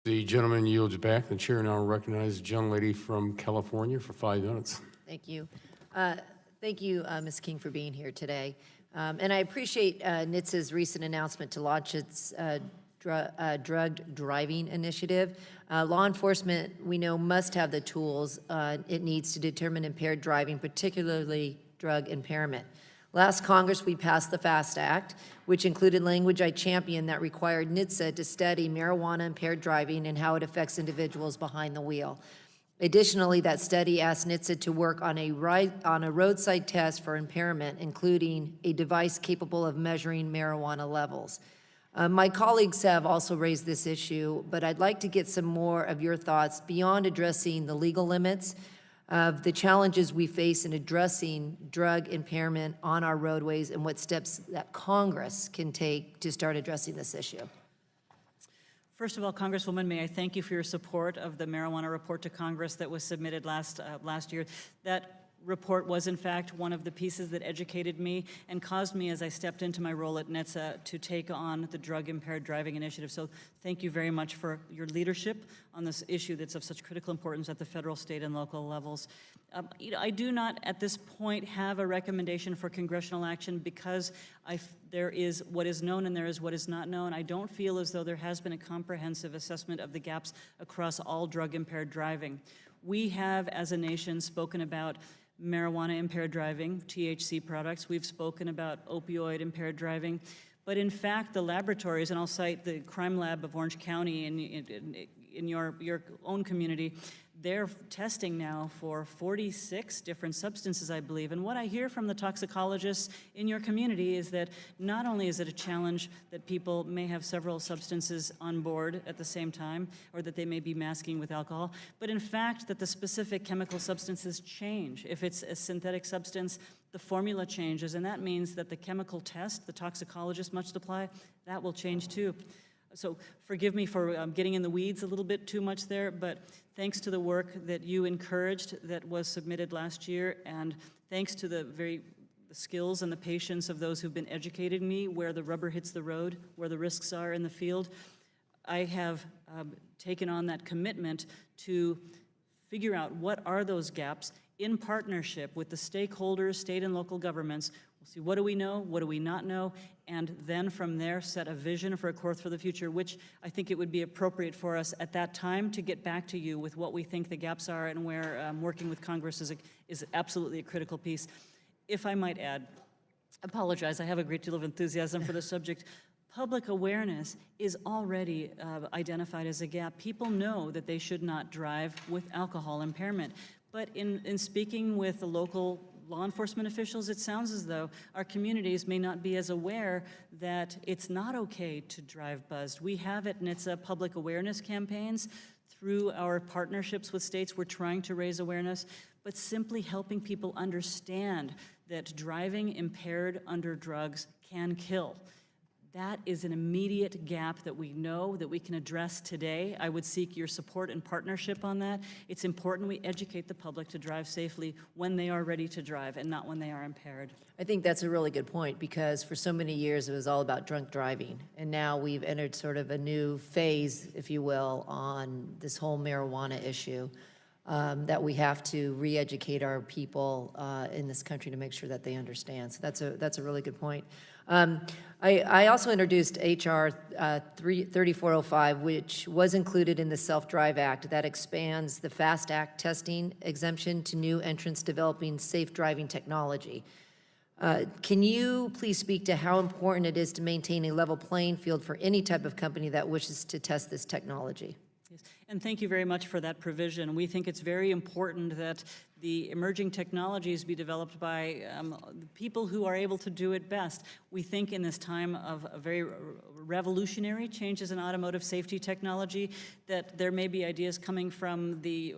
The gentleman yields back. The chair now recognizes the gentlelady from California for 5 minutes. Thank you. Thank you, Ms. King, for being here today. And I appreciate NHTSA's recent announcement to launch its drugged driving initiative. Law enforcement, we know, must have the tools it needs to determine impaired driving, particularly drug impairment. Last Congress, we passed the FAST Act, which included language I championed that required NHTSA to study marijuana-impaired driving and how it affects individuals behind the wheel. Additionally, that study asked NHTSA to work on a roadside test for impairment, including a device capable of measuring marijuana levels. My colleagues have also raised this issue, but I'd like to get some more of your thoughts beyond addressing the legal limits of the challenges we face in addressing drug impairment on our roadways and what steps that Congress can take to start addressing this issue. First of all, Congresswoman, may I thank you for your support of the marijuana report to Congress that was submitted last year. That report was, in fact, one of the pieces that educated me and caused me, as I stepped into my role at NHTSA, to take on the Drug Impaired Driving Initiative. So thank you very much for your leadership on this issue that's of such critical importance at the federal, state, and local levels. I do not, at this point, have a recommendation for congressional action because there is what is known and there is what is not known. I don't feel as though there has been a comprehensive assessment of the gaps across all drug-impaired driving. We have, as a nation, spoken about marijuana-impaired driving, THC products. We've spoken about opioid-impaired driving. But in fact, the laboratories, and I'll cite the crime lab of Orange County in your own community, they're testing now for 46 different substances, I believe. And what I hear from the toxicologists in your community is that not only is it a challenge that people may have several substances on board at the same time, or that they may be masking with alcohol, but in fact that the specific chemical substances change. If it's a synthetic substance, the formula changes, and that means that the chemical test the toxicologist must apply, that will change too. So forgive me for getting in the weeds a little bit too much there, but thanks to the work that you encouraged that was submitted last year, and thanks to the skills and the patience of those who've been educating me where the rubber hits the road, where the risks are in the field, I have taken on that commitment to figure out what are those gaps in partnership with the stakeholders, state and local governments. We'll see what do we know, what do we not know, and then from there set a vision for a course for the future, which I think it would be appropriate for us at that time to get back to you with what we think the gaps are and where working with Congress is absolutely a critical piece. If I might add, apologize, I have a great deal of enthusiasm for the subject. Public awareness is already identified as a gap. People know that they should not drive with alcohol impairment. But in speaking with the local law enforcement officials, it sounds as though our communities may not be as aware that it's not okay to drive buzzed. We have at NHTSA public awareness campaigns. Through our partnerships with states, we're trying to raise awareness, but simply helping people understand that driving impaired under drugs can kill. That is an immediate gap that we know that we can address today. I would seek your support and partnership on that. It's important we educate the public to drive safely when they are ready to drive and not when they are impaired. I think that's a really good point, because for so many years it was all about drunk driving, and now we've entered sort of a new phase, if you will, on this whole marijuana issue. That we have to re-educate our people in this country to make sure that they understand. So that's a really good point. I also introduced H.R. 3405, which was included in the Self-Drive Act, that expands the FAST Act testing exemption to new entrants developing safe driving technology. Can you please speak to how important it is to maintain a level playing field for any type of company that wishes to test this technology? Yes. And thank you very much for that provision. We think it's very important that the emerging technologies be developed by people who are able to do it best. We think in this time of a very revolutionary changes in automotive safety technology that there may be ideas coming from the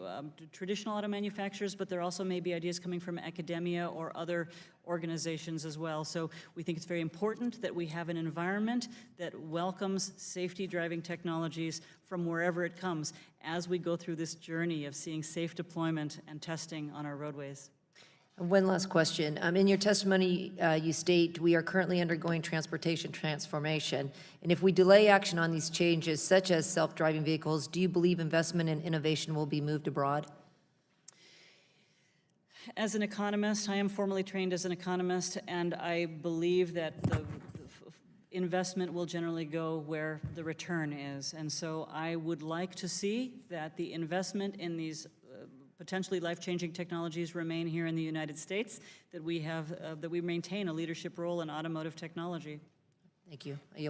traditional auto manufacturers, but there also may be ideas coming from academia or other organizations as well. So we think it's very important that we have an environment that welcomes safety driving technologies from wherever it comes as we go through this journey of seeing safe deployment and testing on our roadways. One last question. In your testimony, you state, "We are currently undergoing transportation transformation, and if we delay action on these changes, such as self-driving vehicles, do you believe investment and innovation will be moved abroad?" As an economist, I am formally trained as an economist, and I believe that the investment will generally go where the return is. And so I would like to see that the investment in these potentially life-changing technologies remain here in the United States, that we maintain a leadership role in automotive technology. Thank you. I yield